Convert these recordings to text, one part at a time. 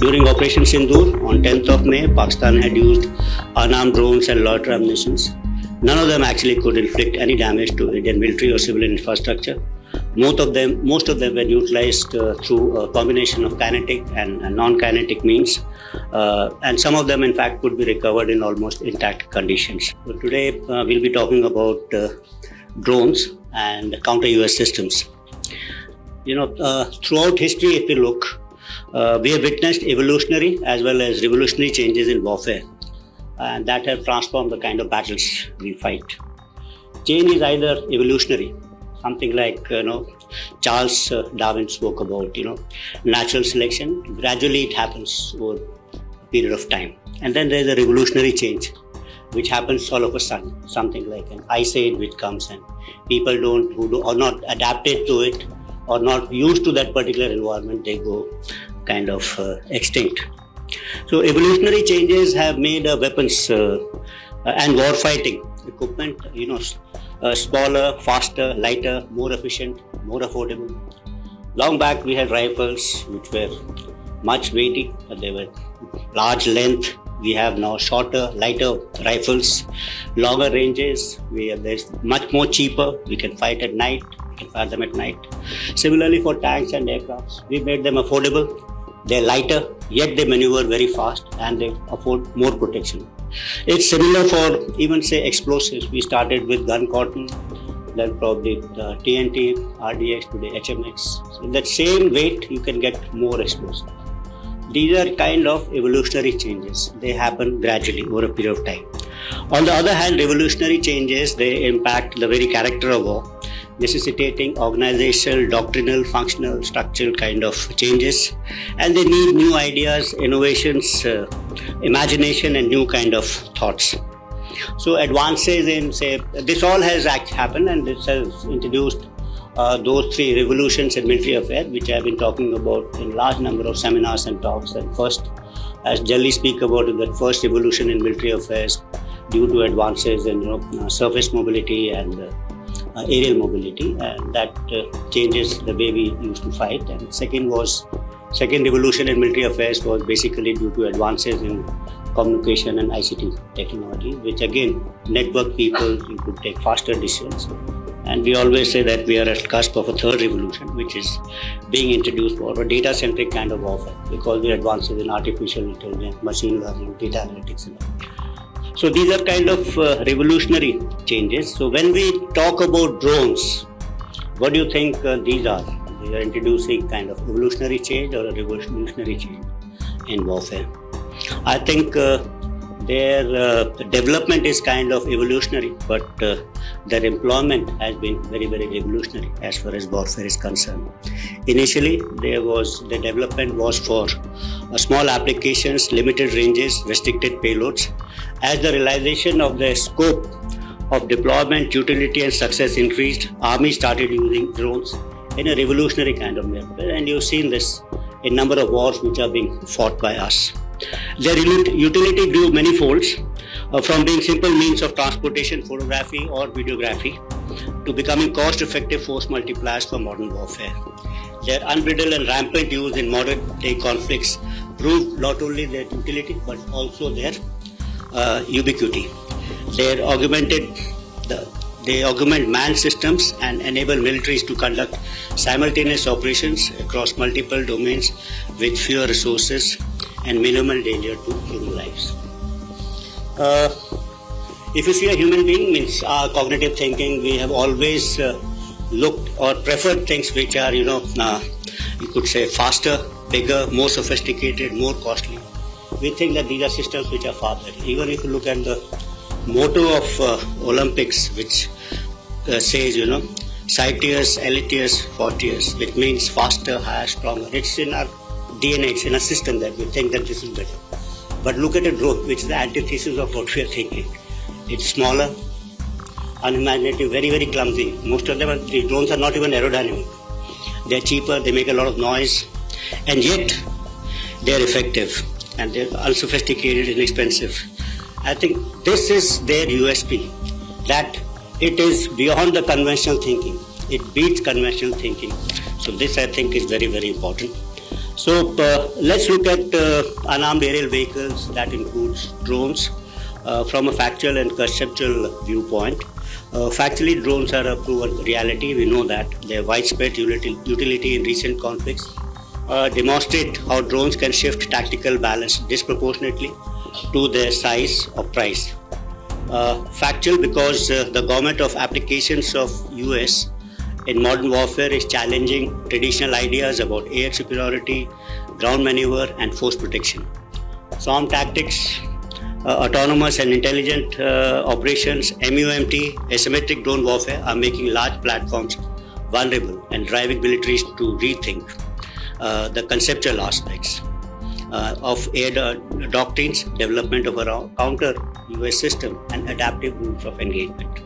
During Operation Sindoor on 10th of May, Pakistan had used unarmed drones and loiter ammunitions. None of them actually could inflict any damage to Indian military or civilian infrastructure. Most of them were utilized through a combination of kinetic and non-kinetic means, and some of them, in fact, could be recovered in almost intact conditions. So today, we'll be talking about drones and counter-UAS systems. Throughout history, if we look, we have witnessed evolutionary as well as revolutionary changes in warfare, and that have transformed the kind of battles we fight. Change is either evolutionary, something like Charles Darwin spoke about, natural selection. Gradually, it happens over a period of time, and then there is a revolutionary change, which happens all of a sudden, something like an ice age which comes, and people who are not adapted to it or not used to that particular environment, they go kind of extinct. So evolutionary changes have made weapons and war fighting equipment, smaller, faster, lighter, more efficient, more affordable. Long back we had rifles which were much weighty, they were large length. We have now shorter, lighter rifles, longer ranges. They're much more cheaper. We can fight at night. We can fire them at night. Similarly for tanks and aircrafts, we made them affordable. They're lighter, yet they maneuver very fast and they afford more protection. It's similar for even say explosives. We started with gun cotton, then probably the TNT, RDX, today HMX. So in that same weight, you can get more explosives. These are kind of evolutionary changes. They happen gradually over a period of time. On the other hand, revolutionary changes, they impact the very character of war, necessitating organizational, doctrinal, functional, structural kind of changes. And they need new ideas, innovations, imagination and new kind of thoughts. So advances in, say, this all has happened, and this has introduced those three revolutions in military affairs, which I have been talking about in large number of seminars and talks. And first, as generally speak about it, that first revolution in military affairs due to advances in surface mobility and aerial mobility, and that changes the way we used to fight. And second revolution in military affairs was basically due to advances in communication and ICT technology, which again network people, you could take faster decisions. And we always say that we are at the cusp of a third revolution, which is being introduced for a data-centric kind of warfare, because we advances in artificial intelligence, machine learning, data analytics and all. So these are kind of revolutionary changes. So when we talk about drones, what do you think these are? They are introducing kind of evolutionary change or a revolutionary change in warfare. I think their development is kind of evolutionary, but their employment has been very, very revolutionary as far as warfare is concerned. Initially, the development was for small applications, limited ranges, restricted payloads. As the realization of the scope of deployment, utility and success increased, armies started using drones in a revolutionary kind of manner. And you've seen this in number of wars which are being fought by us. Their utility grew many folds, from being simple means of transportation, photography or videography, to becoming cost-effective force multipliers for modern warfare. Their unbridled and rampant use in modern-day conflicts proved not only their utility but also their ubiquity. They augment manned systems and enable militaries to conduct simultaneous operations across multiple domains with fewer resources and minimal danger to human lives. If you see a human being, means our cognitive thinking, we have always looked or preferred things which are, you could say faster, bigger, more sophisticated, more costly. We think that these are systems which are far better. Even if you look at the motto of Olympics, which says, Citius, Elitius, Fortius, which means faster, higher, stronger. It's in our DNA, it's in a system that we think that this is better. But look at a drone, which is the antithesis of what we are thinking. It's smaller, unimaginative, very, very clumsy. Most of them, the drones are not even aerodynamic. They're cheaper, they make a lot of noise, and yet they're effective and they're unsophisticated, inexpensive. I think this is their USP, that it is beyond the conventional thinking. It beats conventional thinking. So this, I think, is very, very important. So let's look at unarmed aerial vehicles, that includes drones, from a factual and conceptual viewpoint. Factually, drones are a proven reality. We know that their widespread utility in recent conflicts demonstrate how drones can shift tactical balance disproportionately to their size or price. Factual because the government of applications of US in modern warfare is challenging traditional ideas about air superiority, ground maneuver, and force protection. Swarm tactics, autonomous and intelligent operations, MUMT, asymmetric drone warfare are making large platforms vulnerable and driving militaries to rethink the conceptual aspects of air doctrines, development of a counter US system, and adaptive rules of engagement.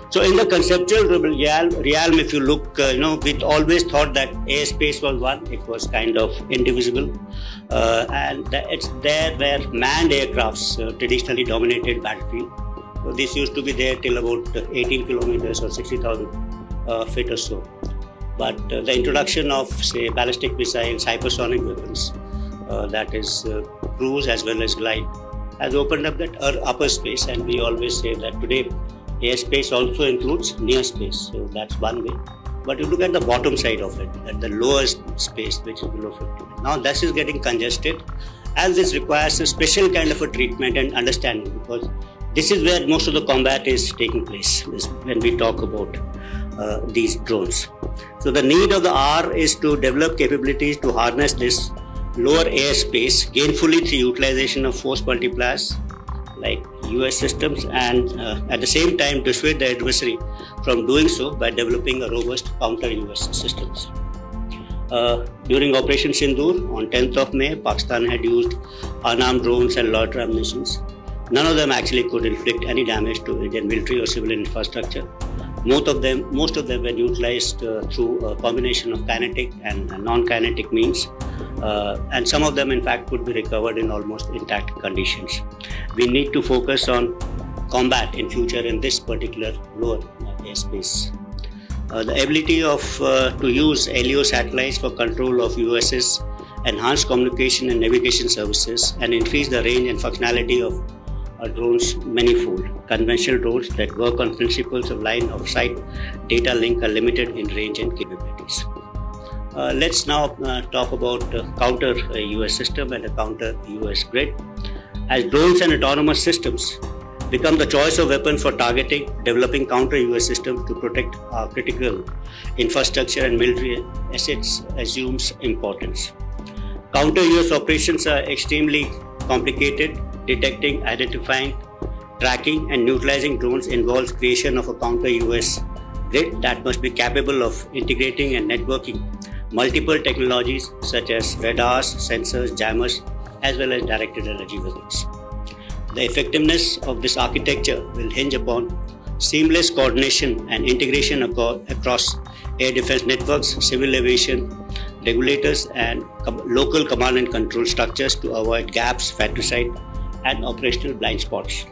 So in the conceptual realm, if you look, we always thought that airspace was one. It was kind of indivisible, and it's there where manned aircrafts traditionally dominated battlefield. So this used to be there till about 18 kilometers or 60,000 feet or so. But the introduction of, say, ballistic missiles, hypersonic weapons, that is cruise as well as glide, has opened up that upper space, and we always say that today airspace also includes near space, so that's one way. But you look at the bottom side of it, at the lowest space, which is below 50. Now this is getting congested, and this requires a special kind of a treatment and understanding, because this is where most of the combat is taking place when we talk about these drones. So the need of the hour is to develop capabilities to harness this lower airspace gainfully through utilization of force multipliers like US systems, and at the same time dissuade the adversary from doing so by developing a robust counter US systems. During Operation Sindoor on 10th of May, Pakistan had used unarmed drones and loiter ammunitions. None of them actually could inflict any damage to Indian military or civilian infrastructure. Most of them were utilized through a combination of kinetic and non-kinetic means, and some of them in fact could be recovered in almost intact conditions. We need to focus on combat in future in this particular lower airspace. The ability to use LEO satellites for control of USS, enhance communication and navigation services, and increase the range and functionality of drones manifold. Conventional drones that work on principles of line of sight data link are limited in range and capabilities. Let's now talk about counter US system and a counter US grid. As drones and autonomous systems become the choice of weapon for targeting, developing counter US systems to protect our critical infrastructure and military assets assumes importance. Counter US operations are extremely complicated. Detecting, identifying, tracking, and neutralizing drones involves creation of a counter US grid that must be capable of integrating and networking multiple technologies such as radars, sensors, jammers, as well as directed energy weapons. The effectiveness of this architecture will hinge upon seamless coordination and integration across air defense networks, civil aviation regulators, and local command and control structures to avoid gaps, fratricide, and operational blind spots.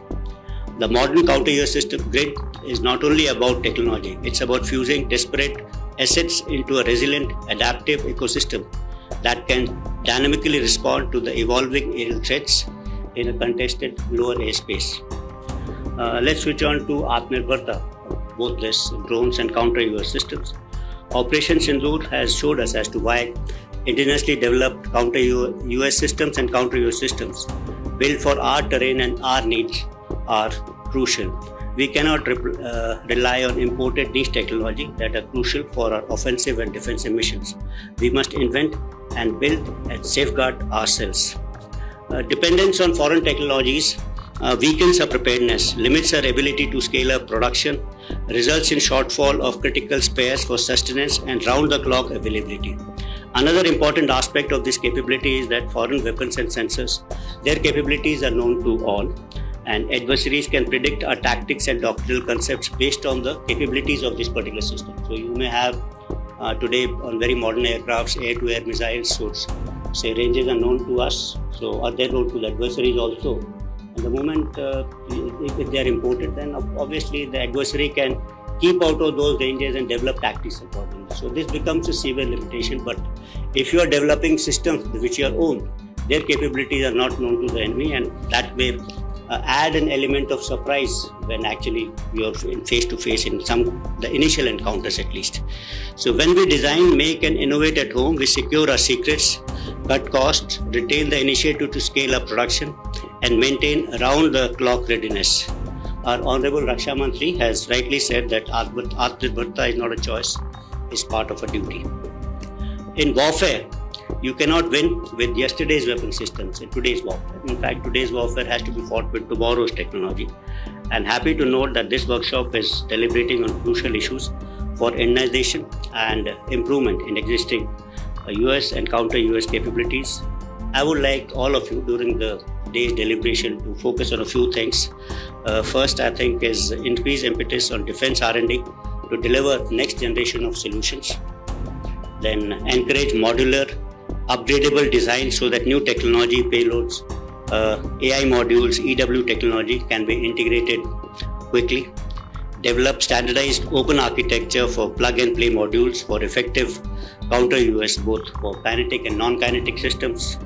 The modern counter-US system grid is not only about technology, it's about fusing disparate assets into a resilient, adaptive ecosystem that can dynamically respond to the evolving aerial threats in a contested lower airspace. Let's switch on to Atmanirbharta, both this drones and counter-US systems. Operation Sindoor has showed us as to why indigenously developed counter-US systems and counter-US systems built for our terrain and our needs are crucial. We cannot rely on imported niche technology that are crucial for our offensive and defensive missions. We must invent and build and safeguard ourselves. Dependence on foreign technologies weakens our preparedness, limits our ability to scale up production, results in shortfall of critical spares for sustenance and round-the-clock availability. Another important aspect of this capability is that foreign weapons and sensors, their capabilities are known to all, and adversaries can predict our tactics and doctrinal concepts based on the capabilities of this particular system. So you may have today on very modern aircrafts, air-to-air missiles, so say ranges are known to us, so are they known to the adversaries also. And the moment if they are imported, then obviously the adversary can keep out of those ranges and develop tactics accordingly. So this becomes a severe limitation. But if you are developing systems which you own, their capabilities are not known to the enemy, and that may add an element of surprise when actually you're face to face in the initial encounters at least. So when we design, make and innovate at home, we secure our secrets, cut costs, retain the initiative to scale up production and maintain round the clock readiness. Our Honorable Raksha Mantri has rightly said that Atmanirbharta is not a choice, it's part of a duty. In warfare, you cannot win with yesterday's weapon systems in today's warfare. In fact, today's warfare has to be fought with tomorrow's technology. I'm happy to note that this workshop is deliberating on crucial issues for Indianization and improvement in existing US and counter-US capabilities. I would like all of you during the day's deliberation to focus on a few things. First, I think, is increase impetus on defense R&D to deliver next generation of solutions. Then encourage modular, upgradable design so that new technology payloads, AI modules, EW technology can be integrated quickly. Develop standardized open architecture for plug and play modules for effective counter-US, both for kinetic and non-kinetic systems.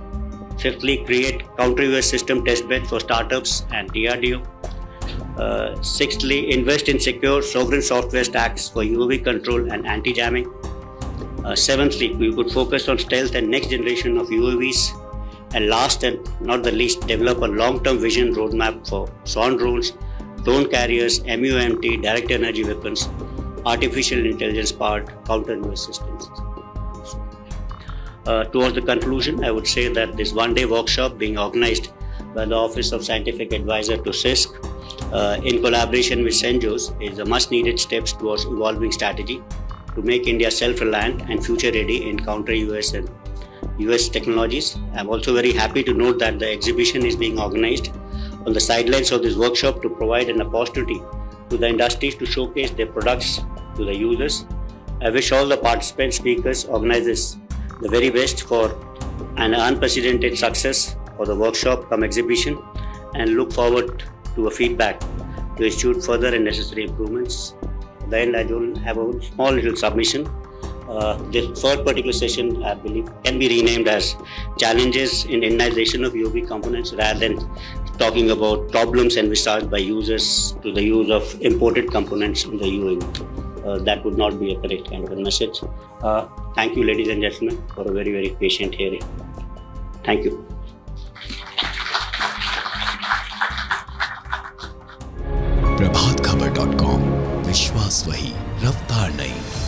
Fifthly, create counter-US system testbed for startups and DRDO. Sixthly, invest in secure sovereign software stacks for UAV control and anti-jamming. Seventhly, we could focus on stealth and next generation of UAVs. And last and not the least, develop a long-term vision roadmap for swarm drones, drone carriers, MUMT, direct energy weapons, artificial intelligence-powered counter-US systems. Towards the conclusion, I would say that this one-day workshop being organized by the Office of Scientific Advisor to CISC in collaboration with CENJOS is a much-needed steps towards evolving strategy to make India self-reliant and future-ready in counter-US and US technologies. I'm also very happy to note that the exhibition is being organized on the sidelines of this workshop to provide an opportunity to the industries to showcase their products to the users. I wish all the participant speakers, organizers, the very best for an unprecedented success for the workshop come exhibition, and look forward to a feedback to institute further and necessary improvements. Then I don't have a small little submission. This third particular session, I believe, can be renamed as Challenges in Indianization of UAV Components, rather than talking about problems envisaged by users to the use of imported components in the UAV. That would not be a correct kind of a message. Thank you, ladies and gentlemen, for a very, very patient hearing. Thank you. प्रभात खबर.com, विश्वास वही, रफ्तार नहीं।